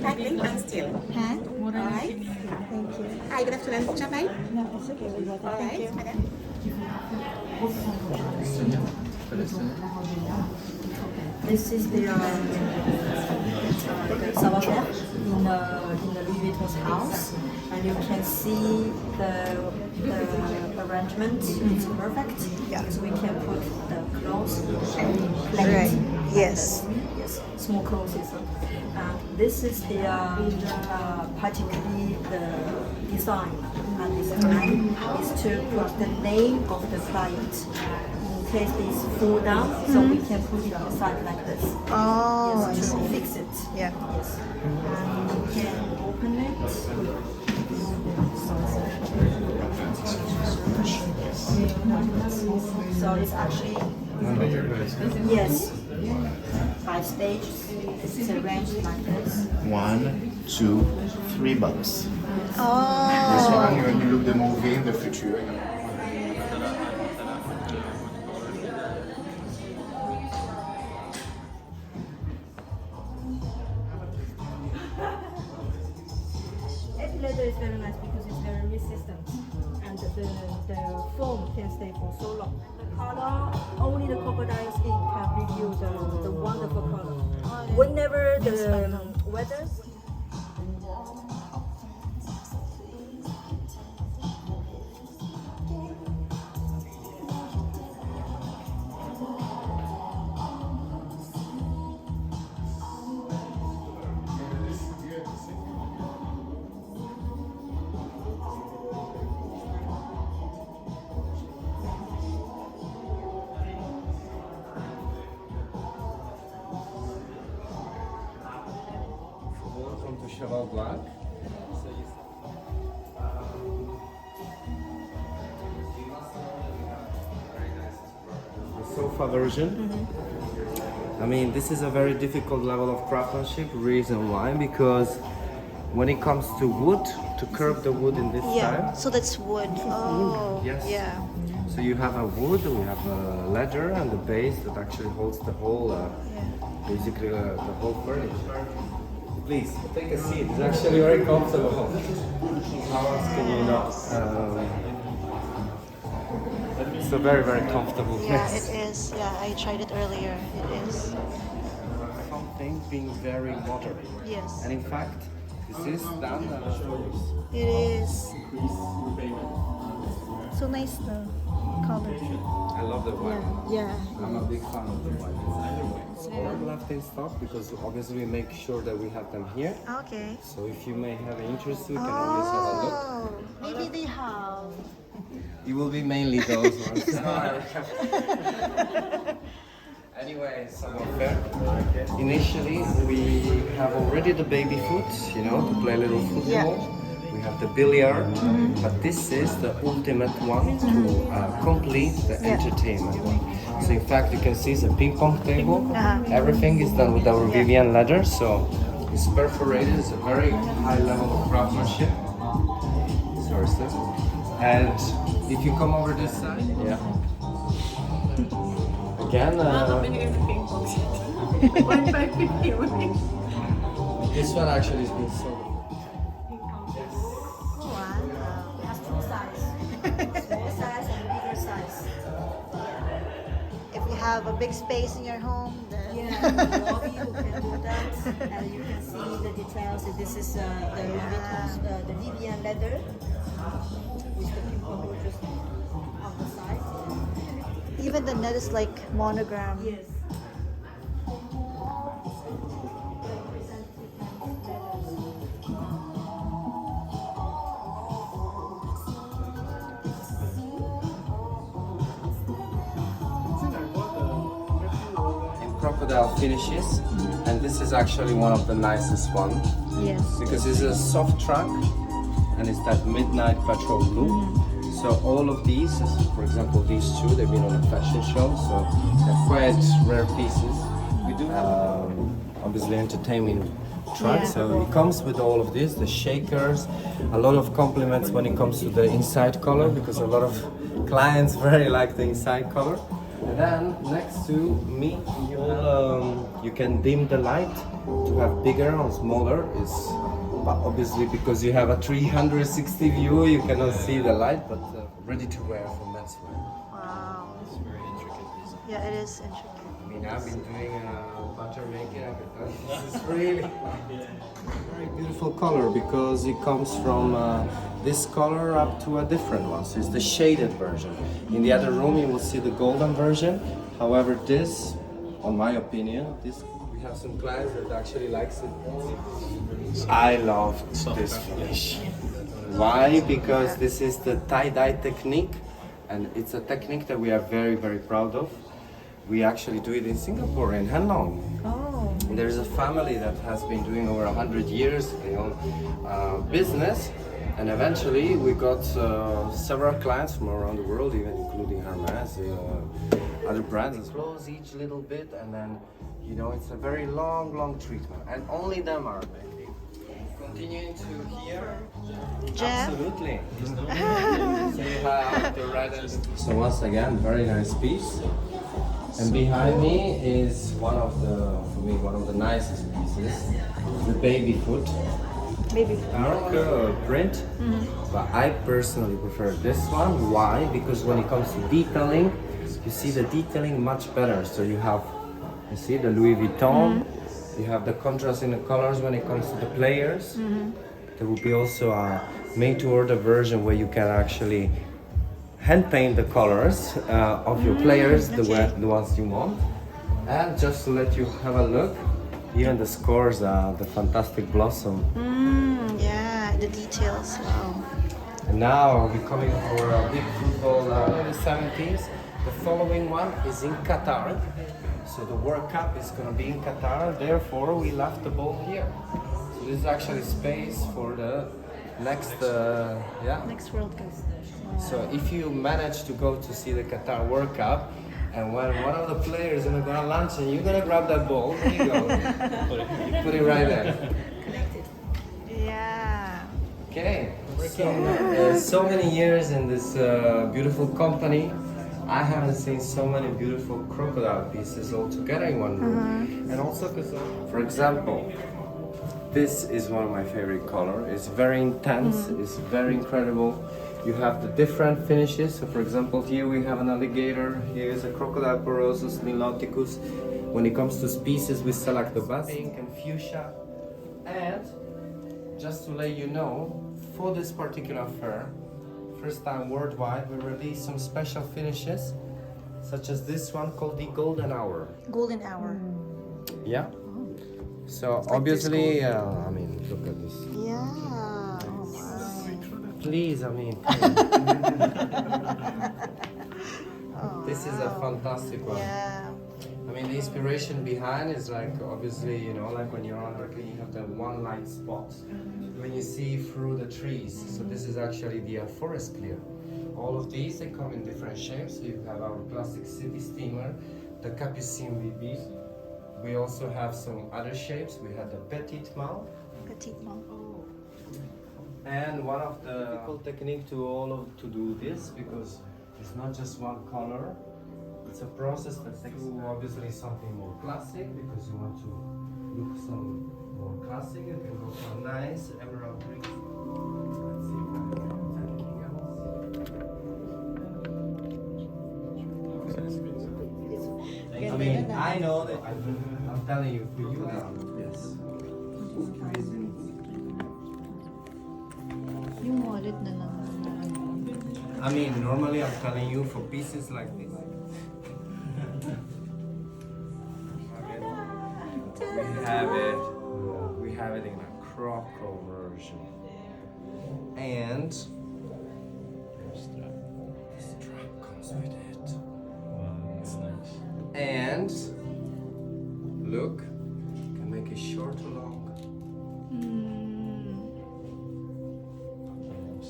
packing and still. Huh? All right. Thank you. Hi, good afternoon, Japan. No, it's okay. All Thank right, you. madam. This is the Cheval Blanc in the Louis Vuitton's house, and you can see the arrangement. It's perfect. Yeah. So we can put the clothes and plate. Right. Yes. Yes. Small clothes. This is the particularly the design. And design is to put the name of the client. In case this fall down, so we can put it on the side like this. Oh, Yes, I to see. fix it. Yeah. Yes. And you can open it. So it's actually, yes, by stages. It's arranged like this. 1, 2, 3 bucks. This Oh. one, when you look the movie in the future. Every leather is very nice because it's very resistant, and the foam can stay for so long. The color, only the crocodile skin can give you the wonderful color. Whenever the weather. Welcome to Cheval Blanc. The sofa version. I mean, this is a very difficult level of craftsmanship. Reason why? Because when it comes to wood, to curve the wood in this Yeah. style, So that's wood. Oh. Yes. Yeah. so you have a wood, we have a leather, and the base that actually holds the whole, basically the whole furniture. Please take a seat. It's actually very comfortable. How else can you not? It's a very, very comfortable Yeah, place. it is. Yeah, I tried it earlier. It is. Something being very modern. Yes. And in fact, this is done It is. So nice the color. I love the white. Yeah. I'm a big fan of the white. All left in stock because obviously we make sure that we have them here. Okay. So if you may have interest, we can always have a look. Oh, maybe they have. It will be mainly those ones. Anyway, some of them. Initially, we have already the baby foot, you know, to play a little football. We have the billiard, but this is the ultimate one to complete the entertainment one. So in fact, you can see it's a ping pong table. Everything is done with our Vivian leather, so it's perforated. It's a very high level of craftsmanship. Sorry, sir. And if you come over this side, yeah. Again, this one actually is being sold. Wow. It has two sizes, small size and bigger size. If you have a big space in your home, then Yeah, in the lobby you can do that, and you can see the details. This is the Louis Vuitton's, the Vivian leather with the people just on the side. even the net is like monogram. Yes. In crocodile finishes, and this is actually one of the nicest one Yes. because it's a soft truck and it's that midnight petrol blue. So all of these, for example these two, they've been on a fashion show, so they're quite rare pieces. We do have obviously entertainment truck, Yeah. so it comes with all of this, the shakers, a lot of compliments when it comes to the inside color because a lot of clients very like the inside color. And then next to me, you can dim the light to have bigger or smaller. But obviously because you have a 360 view, you cannot see the light, but ready to wear for menswear. Wow. It's very intricate design. Yeah, it is intricate. I mean, I've been doing butter making. This is really very beautiful color because it comes from this color up to a different one. So it's the shaded version. In the other room, you will see the golden version. However, this, on my opinion, we have some clients that actually likes it. I love this finish. Why? Because this is the tie-dye technique, and it's a technique that we are very, very proud of. We actually do it in Singapore, in Hanoi. Oh. There's a family that has been doing over 100 years, they own business, and eventually we got several clients from around the world, even including Hermes, other brands as well, each little bit, and then, you know, it's a very long treatment, and only them are baby. Continuing to here. Jeff? Absolutely. Say hi to Redesigned. So once again, very nice piece. And behind me is one of the nicest pieces, the baby foot. Maybe. Dark print, but I personally prefer this one. Why? Because when it comes to detailing, you see the detailing much better. So you see the Louis Vuitton, you have the contrast in the colors when it comes to the players. There will be also a made-to-order version where you can actually hand paint the colors of your players, the ones you want. And just to let you have a look, even the scores, the fantastic blossom. Yeah, the details. Wow. And now we're coming for a big football in the 70s. The following one is in Qatar. So the World Cup is going to be in Qatar, therefore we left the ball here. So this is actually space for the next, Next World Cup. So if you manage to go to see the Qatar World Cup, and when one of the players is gonna lunch and you're gonna grab that ball, there you go. You put it right there. Yeah. Okay. So many years in this beautiful company. I haven't seen so many beautiful crocodile pieces all together in one room. And also because, for example, this is one of my favorite colors. It's very intense, it's very incredible. You have the different finishes. So for example, here we have an alligator, here is a crocodile porosus, niloticus. When it comes to species, we select the best. Pink and fuchsia. And just to let you know, for this particular fair, first time worldwide, we released some special finishes, such as this one called the Golden Hour. Golden hour. Yeah. So obviously, I mean, look at this. Yeah. Oh, wow. Please, I mean. This is a fantastic one. Yeah. I mean, the inspiration behind is like, obviously, you know, like when you're on the you have the one light spot. When you see through the trees. So this is actually the forest clear. All of these, they come in different shapes. So you have our classic city steamer, the Capucine VB. We also have some other shapes. We have the Petite Mal. Petite Mal. And one of the difficult technique to do this, because it's not just one color. It's a process that takes obviously something more classic, because you want to look some more classic. You can go for a nice emerald green. Let's see if I can find anything else. I mean, I know that I'm telling you, for you now, yes. Yung wallet na lang. I mean, normally I'm telling you for pieces like this. We have it in a croco version. And the strap comes with it. Wow, that's nice. And look, you can make it short or long.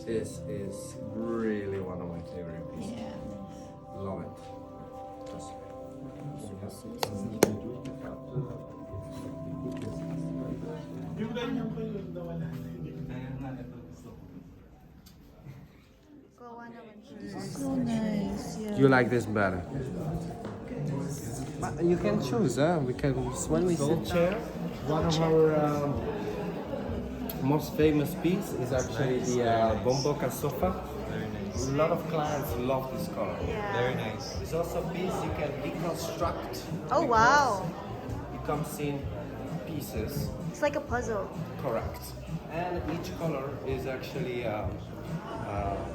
This is really one of my favorite pieces. Yeah. Love it. Trust me. So nice. Yeah. You like this better? But you can choose, we can, when we sit chair, one of our most famous piece is actually the Bomboca sofa. A lot of clients love this color. Very nice. It's also a piece you can deconstruct. Oh, wow. It comes in pieces. It's like a puzzle. Correct. And each color is actually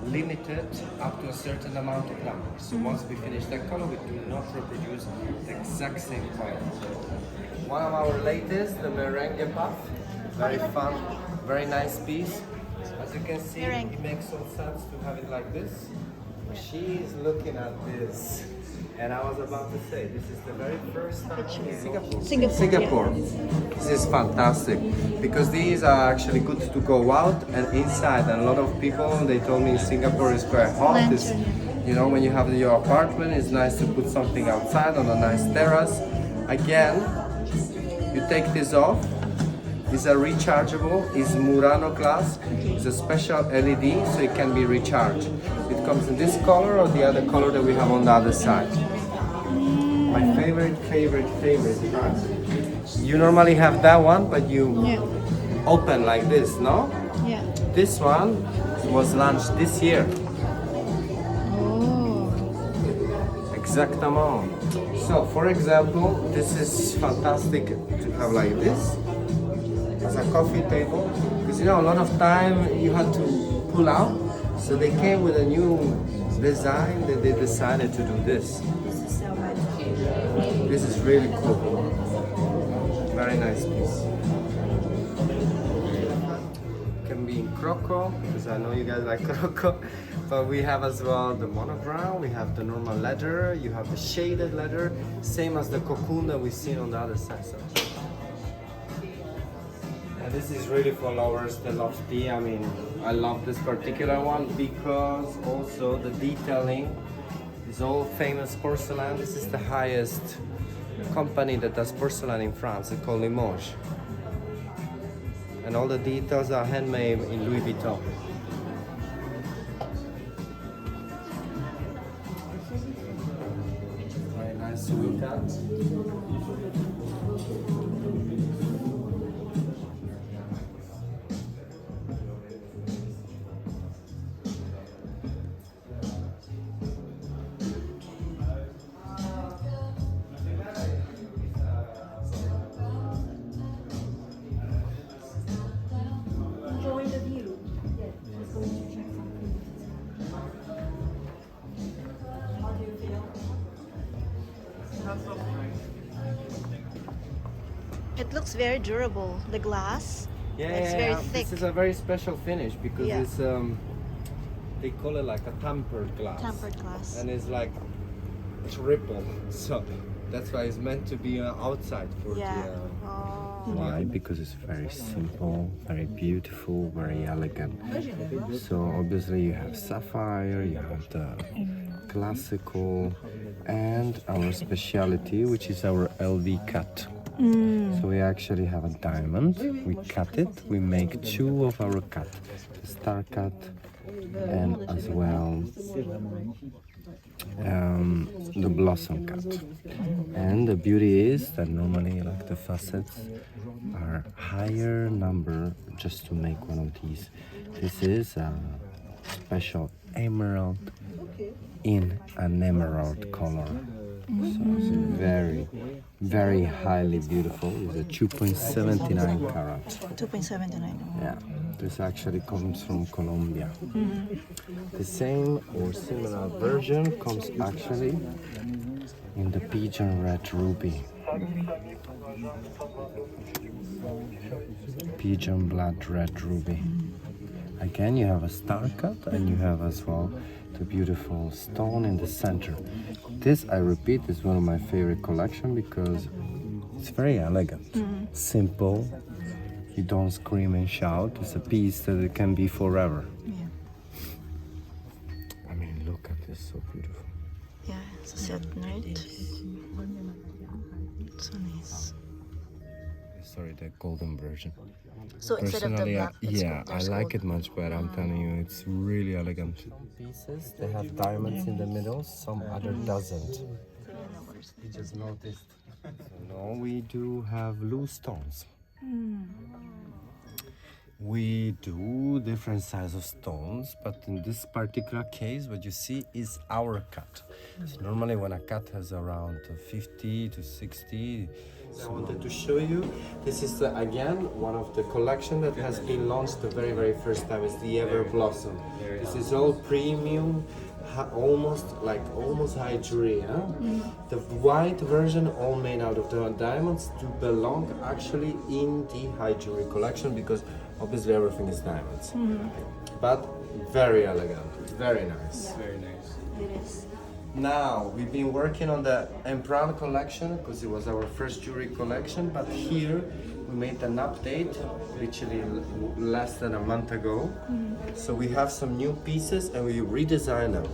limited up to a certain amount of numbers. So once we finish that color, we do not reproduce the exact same color. One of our latest, the merengue puff. Very fun, very nice piece. As you can see, Merengue. it makes all sense to have it like this. She's looking at this. And I was about to say, this is the very first time in Singapore. Singapore. This is fantastic because these are actually good to go out and inside. And a lot of people, they told me Singapore is quite hot. It's, you know, when you have your apartment, it's nice to put something outside on a nice terrace. Again, you take this off. It's a rechargeable, it's Murano glass. It's a special LED, so it can be recharged. It comes in this color or the other color that we have on the other side. My favorite. You normally have that one, but you open like this, no? Yeah. This one was launched this year. Oh. Exactement. So, for example, this is fantastic to have like this as a coffee table, because you know a lot of time you had to pull out. So they came with a new design that they decided to do this. This is really cool. Very nice piece. Can be in croco, because I know you guys like croco. But we have as well the monogram, we have the normal leather, you have the shaded leather, same as the cocoon that we've seen on the other side. So. And this is really for lovers that love tea. I mean, I love this particular one because also the detailing is all famous porcelain. This is the highest company that does porcelain in France. It's called Limoges. And all the details are handmade in Louis Vuitton. Very nice sweetheart. Enjoy the view. Yeah, just going to check something. How do you feel? It looks very durable. The glass. It's very thick. This is a very special finish because Yeah. it's they call it like a tempered glass. Tempered glass. And it's like triple, so that's why it's meant to be outside for Yeah. the. Oh. Why? Because it's very simple, very beautiful, very elegant. So obviously you have sapphire, you have the classical, and our specialty, which is our LV cut. So we actually have a diamond, we cut it, we make two of our cut, the star cut and as well the blossom cut. And the beauty is that normally like the facets are higher number just to make one of these. This is a special emerald in an emerald color. So it's very, very highly beautiful. It's a 2.79 carat. 2.79. Yeah, this actually comes from Colombia. The same or similar version comes actually in the pigeon red ruby. Pigeon blood red ruby. Again, you have a star cut and you have as well the beautiful stone in the center. This, I repeat, is one of my favorite collection because it's very elegant, simple. You don't scream and shout. It's a piece that it can be forever. Yeah. I mean, look at this, so beautiful. Yeah, it's a set, right? So nice. Sorry, the golden version. So instead of the Personally, black, it's yeah, I there's like gold. it much better. I'm telling you, it's really elegant. Pieces, they have diamonds in the middle. Some other doesn't. You just noticed. So now we do have loose stones. We do different size of stones, but in this particular case, what you see is our cut. So normally when a cut has around 50 to 60, so I wanted to show you, this is again one of the collection that has been launched the very first time. It's the Ever Blossom. This is all premium, almost high jewelry. Huh? The white version, all made out of the diamonds, do belong actually in the high jewelry collection because obviously everything is diamonds. But very elegant, very nice. Very nice. It is. Now, we've been working on the Emperor collection because it was our first jewelry collection, but here we made an update literally less than a month ago. So we have some new pieces and we redesigned them.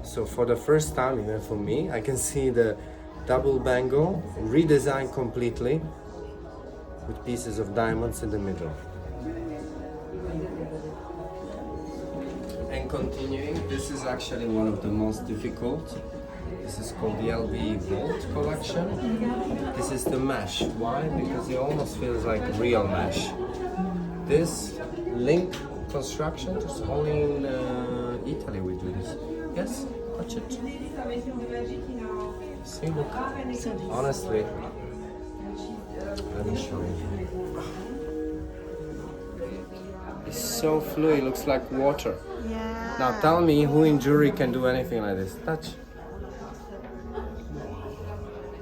So for the first time, even for me, I can see the double bangle redesigned completely with pieces of diamonds in the middle. And continuing, this is actually one of the most difficult. This is called the LV Vault collection. This is the mesh. Why? Because it almost feels like real mesh. This link construction is only in Italy we do this. Yes, touch it. See, look. Honestly, let me show you. It's so fluid, it looks like water. Yeah. Now tell me who in jewelry can do anything like this. Touch.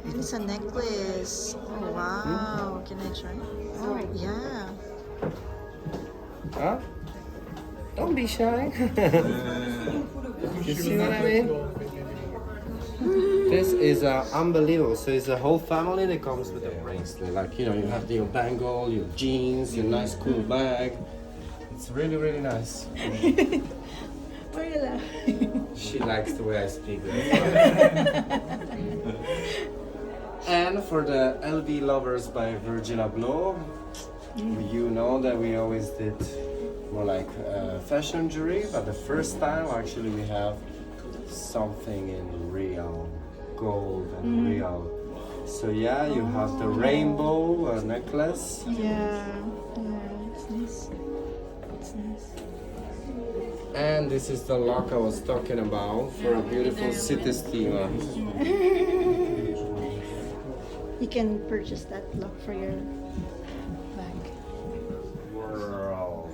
It's a necklace. Oh wow. Can I try? Oh yeah. Huh? Don't be shy. You see what I mean? This is unbelievable. So it's a whole family that comes with a bracelet. Like, you know, you have your bangle, your jeans, your nice cool bag. It's really nice. Why are you laughing? She likes the way I speak. And for the LV lovers by Virgil Abloh, you know that we always did more like fashion jewelry, but the first time actually we have something in real gold and real. So yeah, you have the rainbow necklace. Yeah. It's nice. It's nice. And this is the lock I was talking about for a beautiful city steamer. You can purchase that lock for your bag. Wow.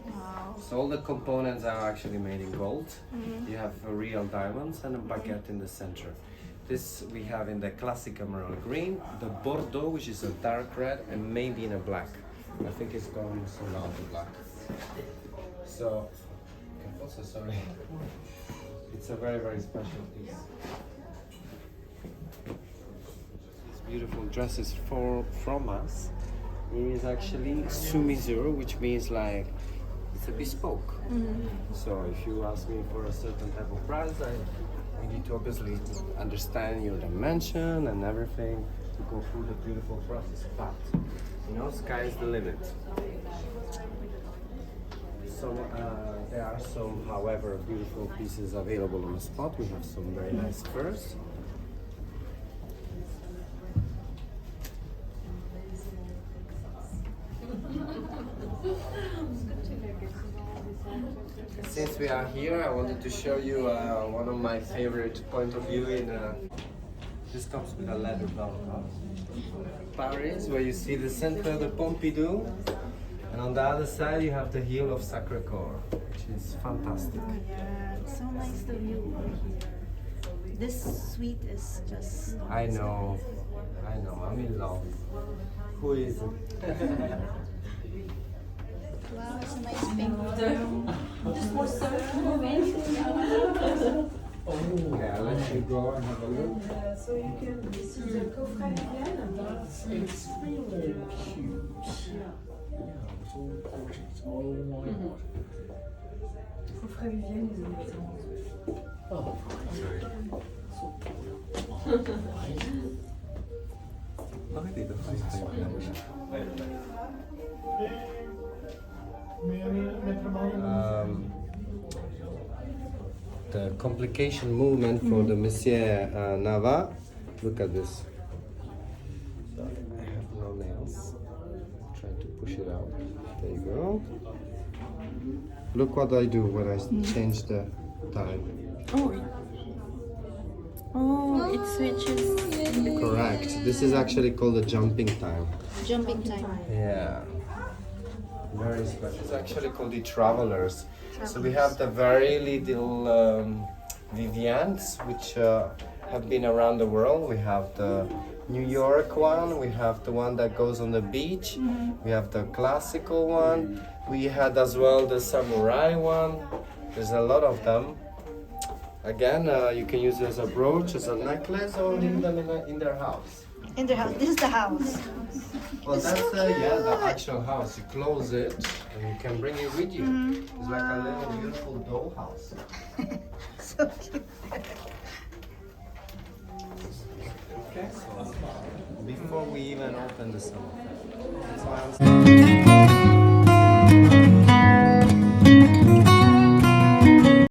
Wow. So all the components are actually made in gold. You have real diamonds and a baguette in the center. This we have in the classic emerald green, the Bordeaux, which is a dark red, and maybe in a black. I think it's going soon out to black. So, also sorry, it's a very special piece. This beautiful dress is from us. It is actually sous-mesure, which means like it's a bespoke. So if you ask me for a certain type of price, we need to obviously understand your dimension and everything to go through the beautiful process. But you know, sky is the limit. So there are some, however, beautiful pieces available on the spot. We have some very nice furs. Since we are here, I wanted to show you one of my favorite point of view in this comes with a leather belt. Paris, where you see the center, the Pompidou, and on the other side you have the heel of Sacré-Cœur, which is fantastic. Oh yeah, it's so nice the view over here. This suite is just. I know, I'm in love. Who is it? Wow, it's a nice pink. Okay, I'll let you go and have a look. So you can, this is the coffret Vivienne. It's really cute. Yeah, it's all gorgeous. Oh my god. Coffret Vivienne is amazing. Oh, sorry. the complication movement for the Monsieur Nava. Look at this. Sorry, I have no nails. Try to push it out. There you go. Look what I do when I change the time. Oh, it switches. Correct. This is actually called a jumping time. Jumping time. Yeah. Very special. It's actually called the Travelers. So we have the very little Vivians, which have been around the world. We have the New York one, we have the one that goes on the beach, we have the classical one, we had as well the samurai one. There's a lot of them. Again, you can use it as a brooch, as a necklace, or leave them in their house. In the house. This is the house. Well, that's the actual house. You close it and you can bring it with you. It's like a little beautiful doll house. So cute. Okay, so before we even open the summer,